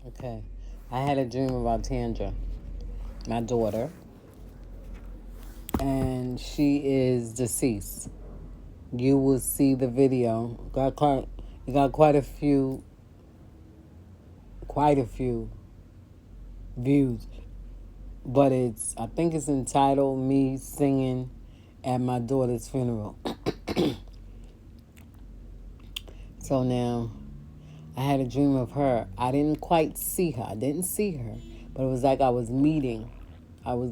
Okay. I had a dream about Tangra, my daughter, and she is deceased. You will see the video. You got quite a few views, but I think it's entitled "Me Singing at My Daughter's Funeral." So now, I had a dream of her. I didn't quite see her. I didn't see her, but it was like I was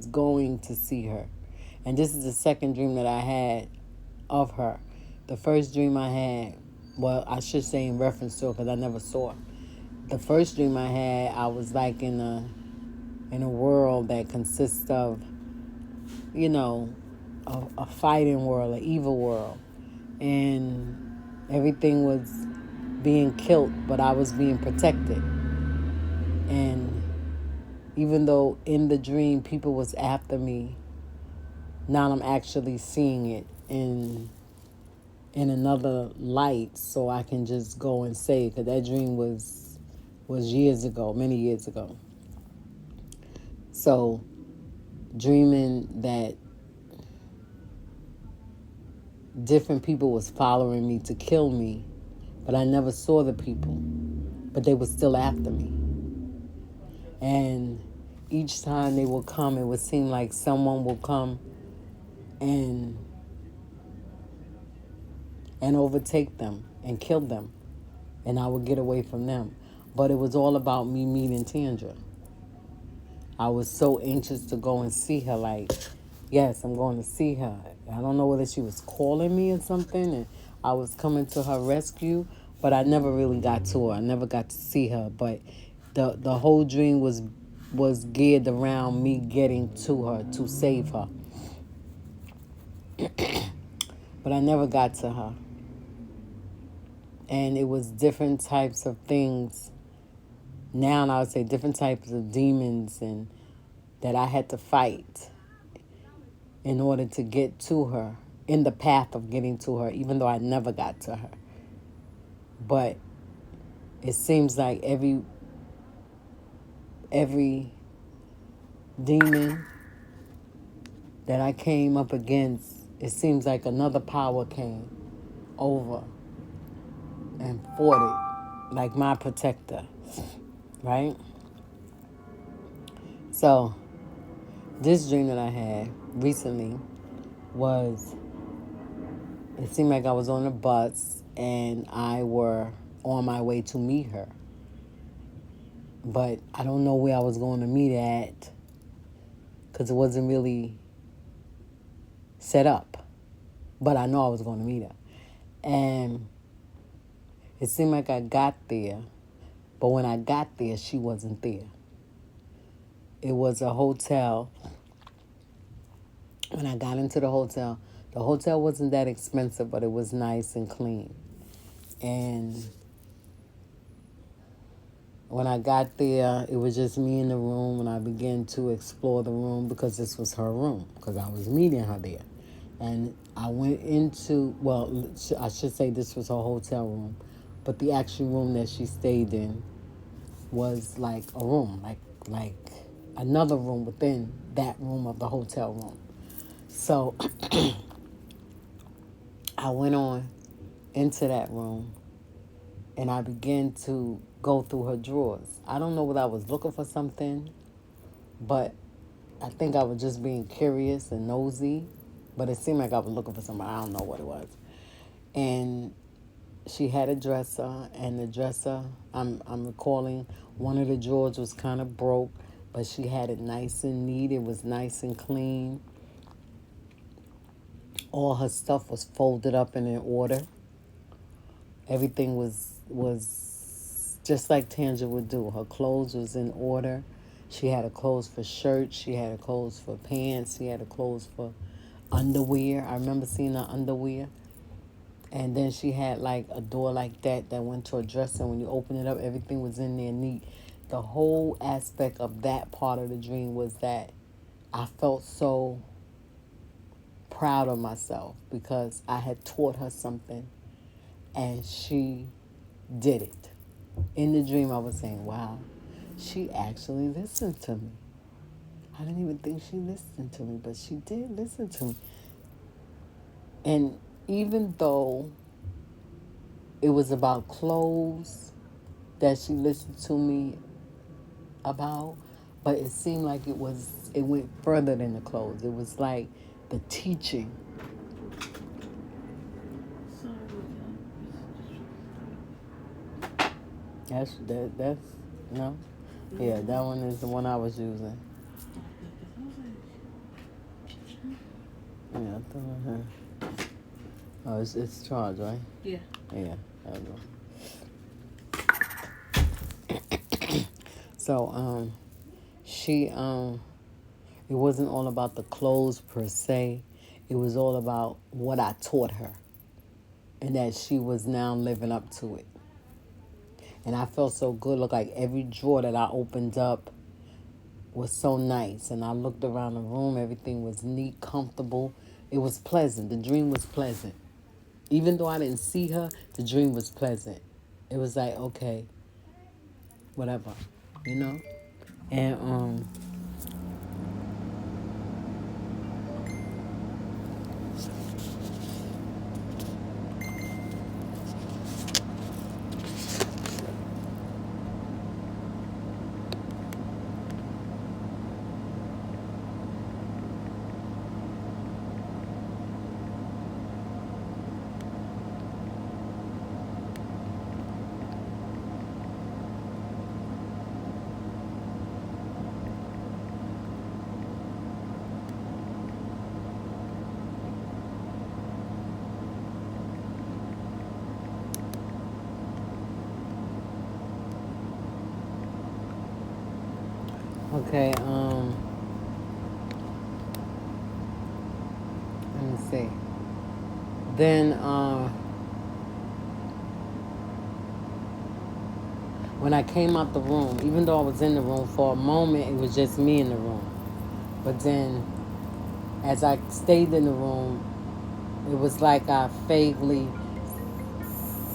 going to see her. And this is the second dream that I had of her. The first dream I had, well, I should say in reference to her because I never saw her. The first dream I had, I was like in a world that consists of, you know, a fighting world, an evil world. And everything was being killed, but I was being protected. And even though in the dream people was after me, now I'm actually seeing it in another light, so I can just go and say, because that dream was years ago, many years ago. So dreaming that different people was following me to kill me, but I never saw the people, but they were still after me. And each time they will come, it would seem like someone will come and overtake them and kill them, and I would get away from them. But it was all about me meeting Tantra. I was so anxious to go and see her. Like, yes, I'm going to see her. I don't know whether she was calling me or something, and I was coming to her rescue, but I never really got to her. I never got to see her. But the whole dream was geared around me getting to her to save her. But I never got to her. And it was different types of things. Now I would say different types of demons and that I had to fight in order to get to her, in the path of getting to her, even though I never got to her. But it seems like every demon that I came up against, it seems like another power came over and fought it, like my protector, right? So this dream that I had recently was, it seemed like I was on a bus and I were on my way to meet her. But I don't know where I was going to meet at because it wasn't really set up. But I know I was going to meet her. And it seemed like I got there, but when I got there, she wasn't there. It was a hotel. When I got into the hotel wasn't that expensive, but it was nice and clean. And when I got there, it was just me in the room, and I began to explore the room because this was her room, because I was meeting her there. And I went into, well, I should say this was her hotel room, but the actual room that she stayed in was like a room, like another room within that room of the hotel room. So I went on into that room and I began to go through her drawers. I don't know whether I was looking for something, but I think I was just being curious and nosy. But it seemed like I was looking for something. I don't know what it was. And she had a dresser, and the dresser, I'm recalling, one of the drawers was kind of broke, but she had it nice and neat. It was nice and clean. All her stuff was folded up and in order. Everything was just like Tanja would do. Her clothes was in order. She had a clothes for shirts. She had a clothes for pants. She had a clothes for underwear. I remember seeing her underwear. And then she had like a door like that went to a dresser. When you open it up, everything was in there neat. The whole aspect of that part of the dream was that I felt so proud of myself because I had taught her something and she did it. In the dream, I was saying, wow. She actually listened to me. I didn't even think she listened to me, but she did listen to me. And even though it was about clothes that she listened to me about, but it seemed like it went further than the clothes. It was like the teaching. That's no. Yeah, that one is the one I was using. Yeah, I thought, oh, it's charged, right? Yeah. Yeah, there we go. So, she, it wasn't all about the clothes per se. It was all about what I taught her, and that she was now living up to it. And I felt so good. Look, like every drawer that I opened up was so nice. And I looked around the room. Everything was neat, comfortable. It was pleasant. The dream was pleasant. Even though I didn't see her, the dream was pleasant. It was like, okay, whatever, you know? And, okay, let me see. Then, when I came out the room, even though I was in the room for a moment, it was just me in the room. But then, as I stayed in the room, it was like I vaguely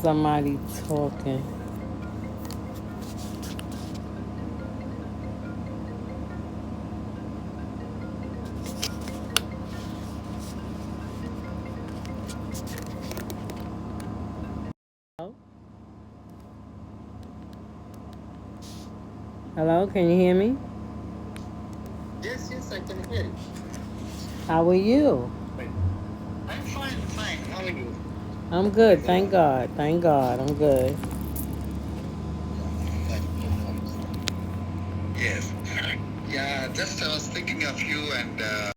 somebody talking. Hello, can you hear me? Yes, yes, I can hear you. How are you? I'm fine, fine. How are you? I'm good, thank God. Thank God, I'm good. Yes. Yeah, just I was thinking of you and